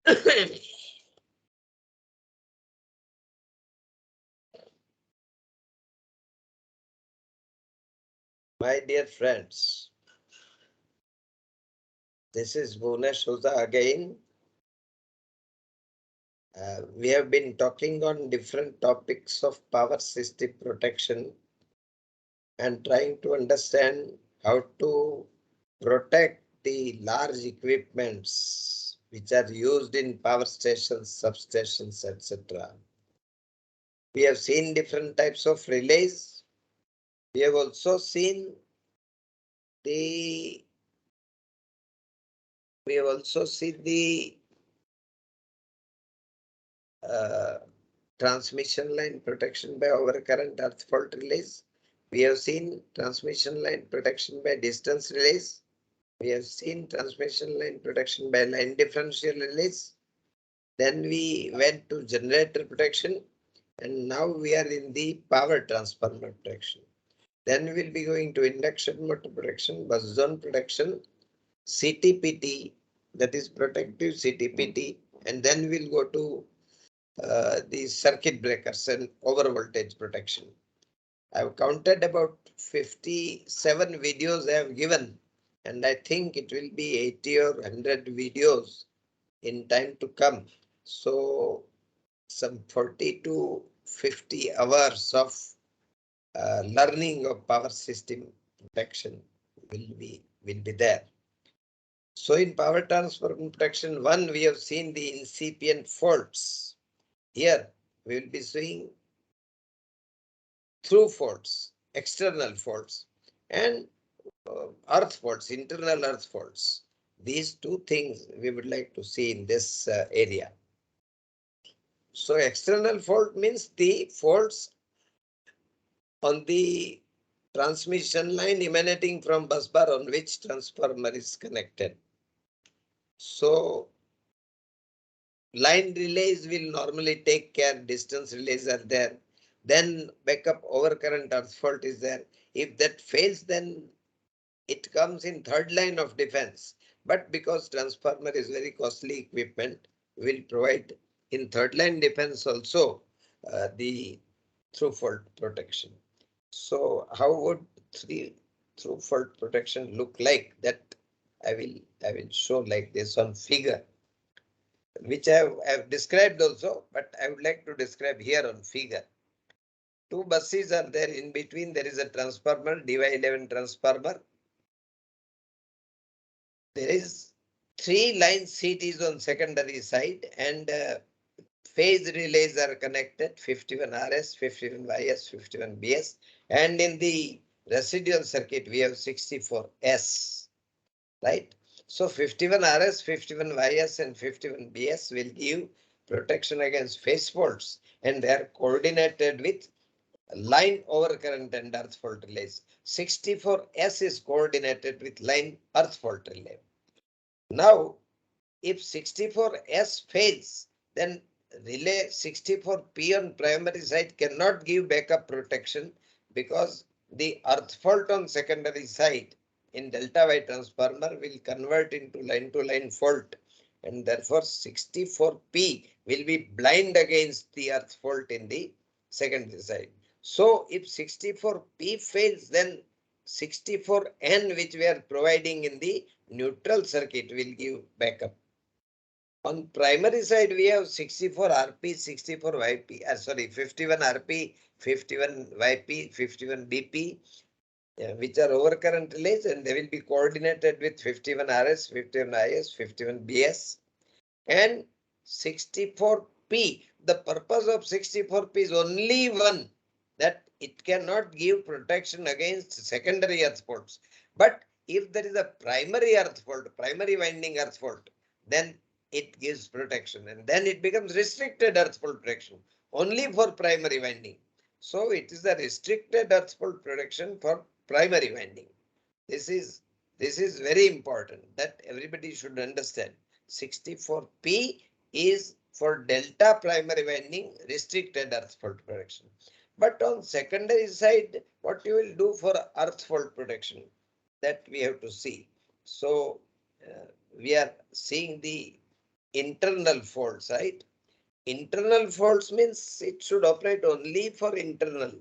My dear friends, this is Bhunesh Souza again. We have been talking on different topics of power system protection and trying to understand how to protect the large equipments which are used in power stations, substations, etc. We have seen different types of relays. We have also seen the uh, transmission line protection by overcurrent earth fault relays. We have seen transmission line protection by distance relays. We have seen transmission line protection by line differential relays. Then we went to generator protection, and now we are in the power transformer protection. Then we will be going to induction motor protection, bus zone protection, CTPT, that is protective CTPT, and then we'll go to the circuit breakers and over voltage protection. I've counted about 57 videos I have given, and I think it will be 80 or 100 videos in time to come. So some 40 to 50 hours of learning of power system protection will be there. So in power transfer protection 1, we have seen the incipient faults. Here we will be seeing through faults, external faults, and earth faults, internal earth faults. These two things we would like to see in this area. So external fault means the faults on the transmission line emanating from bus bar on which transformer is connected. So line relays will normally take care, distance relays are there. Then backup overcurrent earth fault is there. If that fails, then it comes in third line of defense. But because transformer is very costly equipment, will provide in third line defense also the through fault protection. So how would through fault protection look like? That I will show like this on figure, which I have described also, but I would like to describe here on figure. Two buses are there. In between there is a transformer, DY11 transformer. There is 3 line CTs on secondary side, and phase relays are connected, 51 RS, 51 YS, 51 BS, and in the residual circuit we have 64 S, right? So 51 RS, 51 YS and 51 BS will give protection against phase faults, and they are coordinated with line overcurrent and earth fault relays. 64S is coordinated with line earth fault relay. Now, if 64S fails, then relay 64P on primary side cannot give backup protection because the earth fault on secondary side in delta Y transformer will convert into line to line fault, and therefore 64P will be blind against the earth fault in the secondary side. So if 64P fails, then 64N, which we are providing in the neutral circuit, will give backup. On primary side, we have 64 RP, 64 YP, 51 RP, 51 YP, 51 BP, which are overcurrent relays, and they will be coordinated with 51 RS, 51 IS, 51 BS, and 64P. The purpose of 64P is only one, that it cannot give protection against secondary earth faults. But if there is a primary earth fault, primary winding earth fault, then it gives protection, and then it becomes restricted earth fault protection only for primary winding. So it is a restricted earth fault protection for primary winding. This is very important that everybody should understand. 64P is for delta primary winding restricted earth fault protection. But on secondary side, what you will do for earth fault protection, that we have to see. So we are seeing the internal faults, right? Internal faults means it should operate only for internal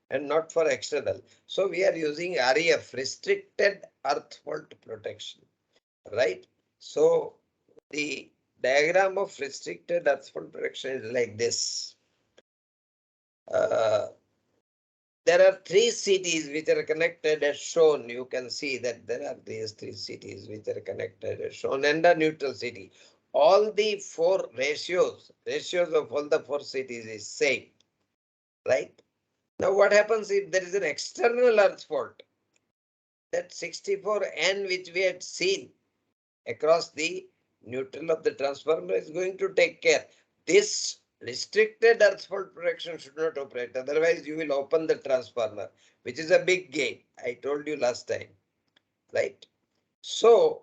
and not for external. So we are using REF, restricted earth fault protection, right? So the diagram of restricted earth fault protection is like this. Uh, there are three cities which are connected as shown. You can see that there are these three cities which are connected as shown, and a neutral city. All the four ratios of all the four cities is same, right? Now what happens if there is an external earth fault? That 64N which we had seen across the neutral of the transformer is going to take care. This restricted earth fault protection should not operate. Otherwise, you will open the transformer, which is a big game. I told you last time, right? So,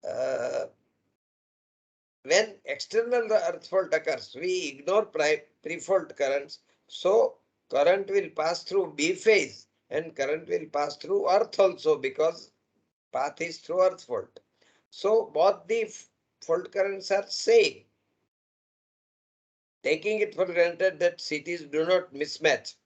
uh, when external earth fault occurs, we ignore pre-fault currents. So, current will pass through B phase and current will pass through earth also because path is through earth fault. So, both the fault currents are same. Taking it for granted that cities do not mismatch.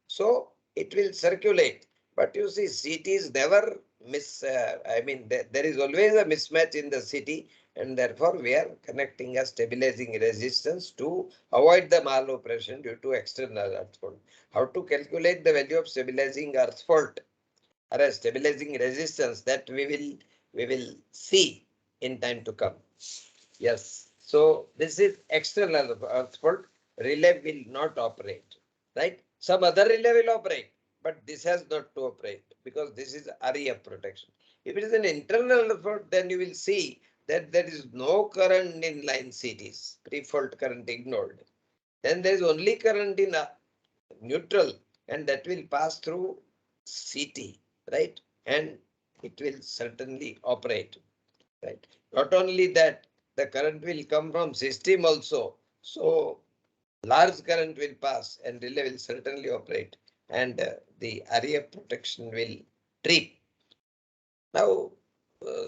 So it will circulate. But you see, cities never there is always a mismatch in the city, and therefore we are connecting a stabilizing resistance to avoid the maloperation due to external earth fault. How to calculate the value of stabilizing earth fault or a stabilizing resistance, that we will see in time to come. Yes. So this is external earth fault. Relay will not operate, right? Some other relay will operate, but this has not to operate because this is area protection. If it is an internal earth fault, then you will see that there is no current in line cities, pre-fault current ignored. Then there is only current in a neutral, and that will pass through CT, right? And it will certainly operate. Right. Not only that, the current will come from system also. So large current will pass and relay will certainly operate, and the area protection will trip. Now,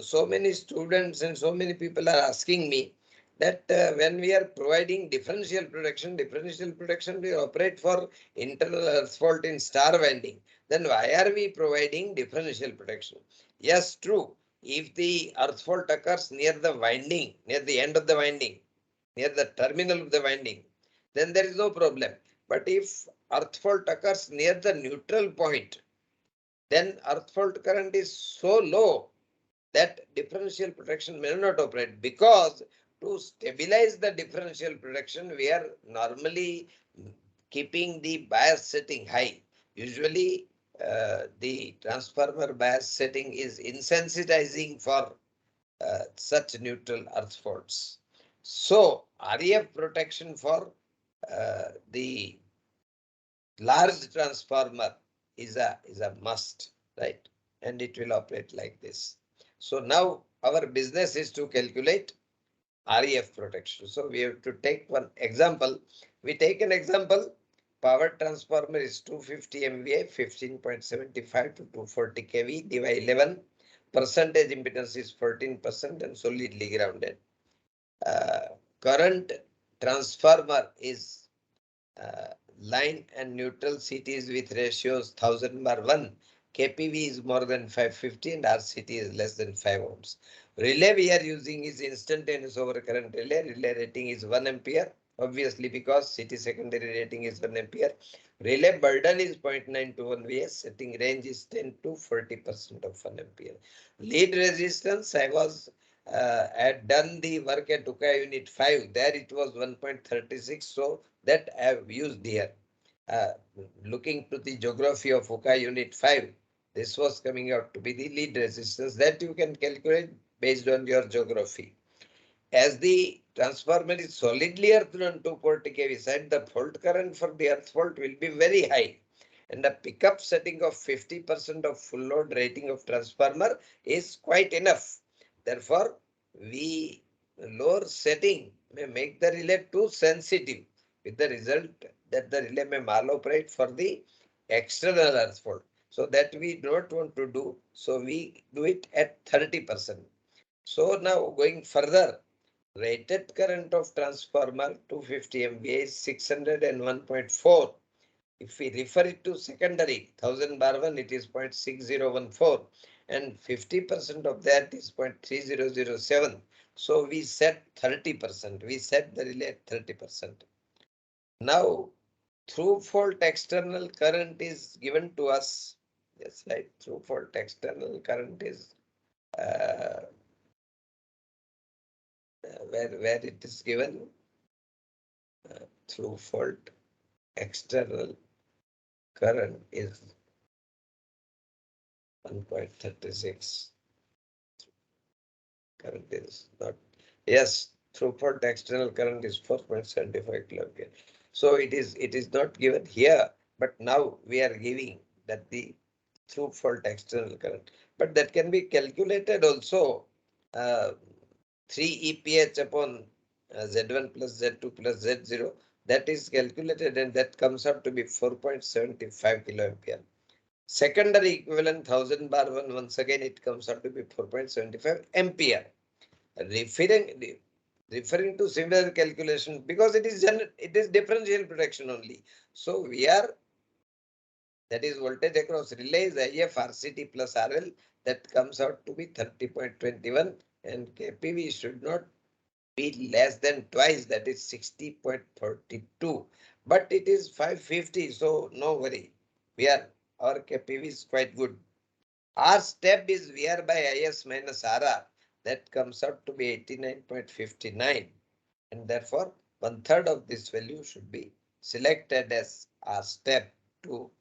so many students and so many people are asking me that when we are providing differential protection will operate for internal earth fault in star winding. Then why are we providing differential protection? Yes, true. If the earth fault occurs near the winding, near the end of the winding, near the terminal of the winding, then there is no problem. But if earth fault occurs near the neutral point, then earth fault current is so low that differential protection may not operate, because to stabilize the differential protection we are normally keeping the bias setting high. Usually the transformer bias setting is insensitizing for such neutral earth faults. So REF protection for the large transformer is a must, right? And it will operate like this. So now our business is to calculate REF protection. So we have to take one example. We take an example. Power transformer is 250 MVA, 15.75 to 240 kV, divided 11. Percentage impedance is 14% and solidly grounded. Current transformer is line and neutral cities with ratios 1000/1. KPV is more than 550 and RCT is less than 5 ohms. Relay we are using is instantaneous overcurrent relay. Relay rating is 1 ampere. Obviously, because CT secondary rating is 1 ampere. Relay burden is 0.921 VS. Setting range is 10 to 40% of 1 ampere. Lead resistance, I had done the work at UKA unit 5. There it was 1.36. So that I have used here. Looking to the geography of UKA unit 5, this was coming out to be the lead resistance that you can calculate based on your geography. As the transformer is solidly earthed on 240 kV side, the fault current for the earth fault will be very high. And the pickup setting of 50% of full load rating of transformer is quite enough. Therefore, we lower setting may make the relay too sensitive, with the result that the relay may maloperate for the external earth fault. So that we don't want to do. So we do it at 30%. So now going further, Rated current of transformer 250 MVA is 601.4. If we refer it to secondary 1000 bar 1, it is 0.6014 and 50% of that is 0.3007. So we set 30%. We set the relay at 30%. Now through fault external current is given to us. Yes, right. Through fault external current is where it is given through fault external current is 1.36. Current is not. Yes, through fault external current is 4.75 kiloampere. So it is not given here, but now we are giving that the through fault external current. But that can be calculated also. 3 EPH upon Z1 plus Z2 plus Z0, that is calculated and that comes out to be 4.75 kiloampere. Secondary equivalent 1000 bar 1, once again it comes out to be 4.75 ampere. Referring to similar calculation, because it is differential protection only. So we are, that is voltage across relay is IF RCT plus RL, that comes out to be 30.21 and KPV should not be less than twice, that is 60.32, but it is 550, so no worry. Our KPV is quite good. Our step is VR by IS minus RR, that comes out to be 89.59, and therefore 1/3 of this value should be selected as our step to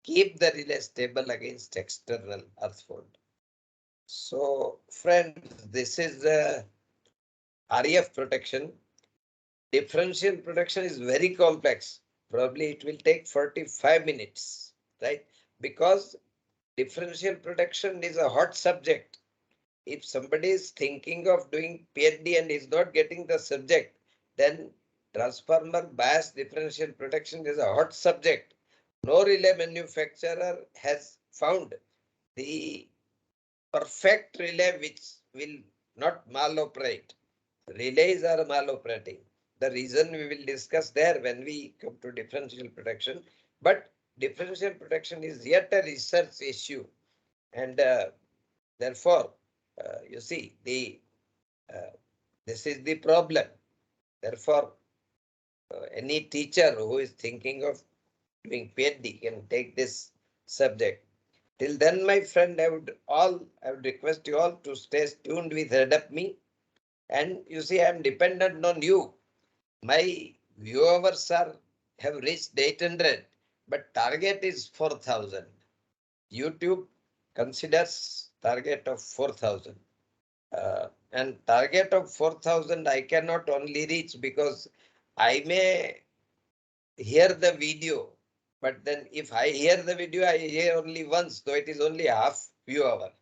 keep the relay stable against external earth fault. So friends, this is the RF protection. Differential protection is very complex. Probably it will take 45 minutes, right? Because differential protection is a hot subject. If somebody is thinking of doing PhD and is not getting the subject, then transformer bias differential protection is a hot subject. No relay manufacturer has found the perfect relay which will not maloperate. Relays are maloperating. The reason we will discuss there when we come to differential protection. But differential protection is yet a research issue, and therefore, you see, this is the problem. Therefore, any teacher who is thinking of doing PhD can take this subject. Till then, my friend, I would request you all to stay tuned with Adapt Me. And you see, I am dependent on you. My viewers have reached 800, but target is 4,000. YouTube considers target of 4,000. And target of 4,000 I cannot only reach because I may hear the video, but then if I hear the video, I hear only once, though it is only half view hour,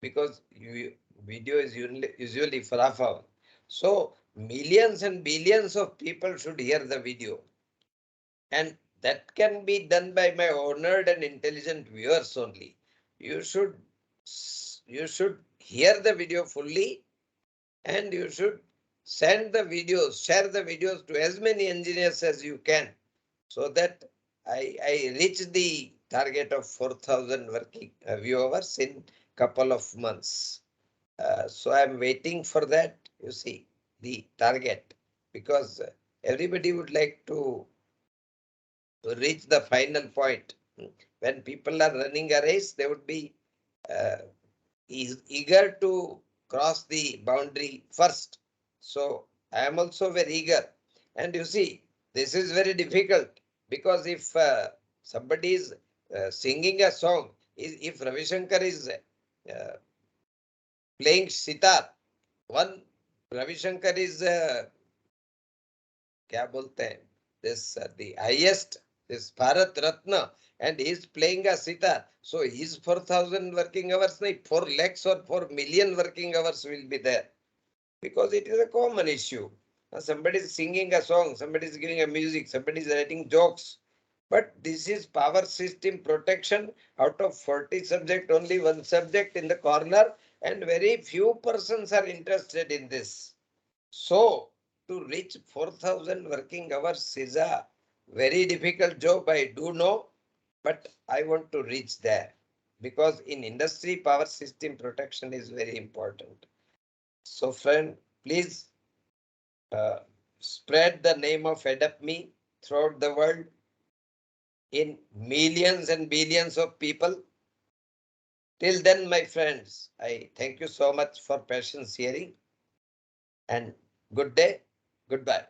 because video is usually for half hour. So millions and billions of people should hear the video, and that can be done by my honored and intelligent viewers only. You should hear the video fully, and you should send the videos, share the videos to as many engineers as you can, so that I reach the target of 4,000 working viewers in couple of months. So I'm waiting for that, you see, the target, because everybody would like to reach the final point. When people are running a race, they would be eager to cross the boundary first. So I am also very eager. And you see, this is very difficult, because if somebody is singing a song, if Ravi Shankar is playing sitar, one Ravi Shankar is क्या बोलते हैं, this the highest, this Bharat Ratna, and he is playing a sitar. So his 4,000 working hours, 4 lakhs or 4 million working hours will be there, because it is a common issue. Somebody is singing a song, somebody is giving a music, somebody is writing jokes. But this is power system protection. Out of 40 subject, only one subject in the corner, and very few persons are interested in this. So to reach 4,000 working hours is a very difficult job, I do know, but I want to reach there because in industry, power system protection is very important. So friend, please uh, spread the name of AdaptMe throughout the world in millions and billions of people. Till then, my friends, I thank you so much for patience hearing and good day, goodbye.